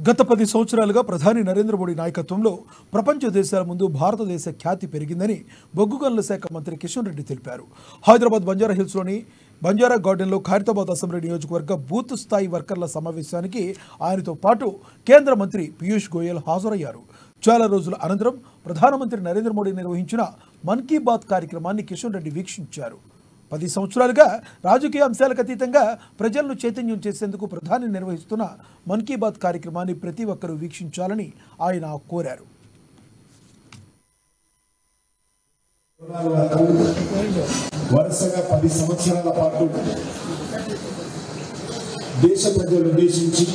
గత 10 సంవత్సరాలుగా ప్రధాని నరేంద్ర మోడీ నాయకత్వంలో ప్రపంచ దేశాల ముందు భారతదేశ ఖ్యాతి పెరిగిందని బొగ్గు గనుల శాఖ మంత్రి కిషన్ రెడ్డి తెలిపారు. హైదరాబాద్ బంజారా హిల్స్లోని బంజారా గార్డెన్లో ఖైరతాబాద్ అసెంబ్లీ నియోజకవర్గ బూత్ స్థాయి వర్కర్ల సమావేశానికి ఆయనతో పాటు కేంద్ర మంత్రి పీయూష్ గోయల్ హాజరయ్యారు. చాలా రోజుల అనంతరం ప్రధానమంత్రి నరేంద్ర మోడీ నిర్వహించిన మన్ కీ బాత్ కార్యక్రమాన్ని కిషన్ రెడ్డి వీక్షించారు. 10 సంవత్సరాలుగా రాజకీయ అంశాలకు అతీతంగా ప్రజలను చైతన్యం చేసేందుకు ప్రధాని నిర్వహిస్తున్న మన్ కీ బాత్ కార్యక్రమాన్ని ప్రతి ఒక్కరూ వీక్షించాలని ఆయన కోరారు. వరుసగా 10 సంవత్సరాల పాటు దేశ ప్రజలు ఉద్దేశించి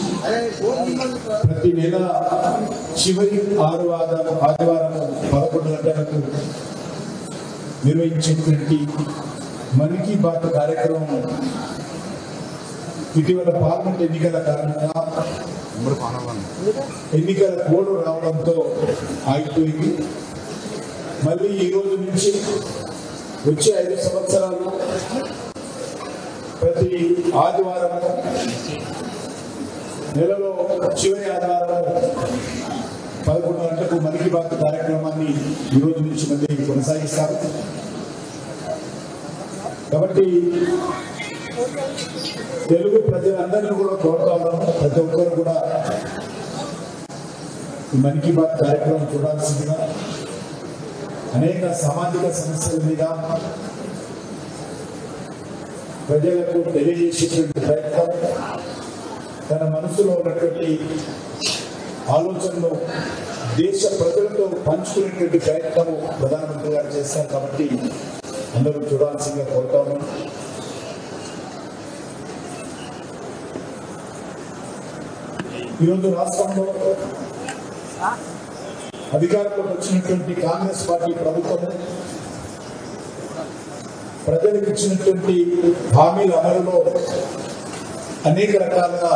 ప్రతి నెల చివరి ఆదివారం 11 గంటలకు నిర్వహించేటువంటి మన్ కీ బాత్ కార్యక్రమం ఇటీవల పార్లమెంట్ ఎన్నికల కారణంగా ఎన్నికల కోడ్ రావడంతో ఆగిపోయింది. మళ్ళీ ఈ రోజు నుంచి వచ్చే 5 సంవత్సరాలు ప్రతి ఆదివారం నెలలో చివరి ఆదివారం 11 గంటలకు మన్ కీ బాత్ కార్యక్రమాన్ని ఈ రోజు నుంచి మళ్ళీ కొనసాగిస్తారు. కాబట్టి తెలుగు ప్రజలందరినీ కూడా కోరుతా ఉన్నాము, ప్రతి ఒక్కరు కూడా మన్ కీ బాత్ కార్యక్రమం చూడాల్సిందిగా. అనేక సామాజిక సమస్యల మీద ప్రజలకు తెలియజేసేటువంటి ప్రయత్నం, తన మనసులో ఉన్నటువంటి ఆలోచనలు దేశ ప్రజలతో పంచుకునేటువంటి ప్రయత్నం ప్రధానమంత్రి గారు చేస్తారు. కాబట్టి అందరూ చూడాల్సిందిగా కోరుతాము. ఈరోజు రాష్ట్రంలో అధికారంలోకి వచ్చినటువంటి కాంగ్రెస్ పార్టీ ప్రభుత్వం ప్రజలకు ఇచ్చినటువంటి హామీల అమలులో అనేక రకాలుగా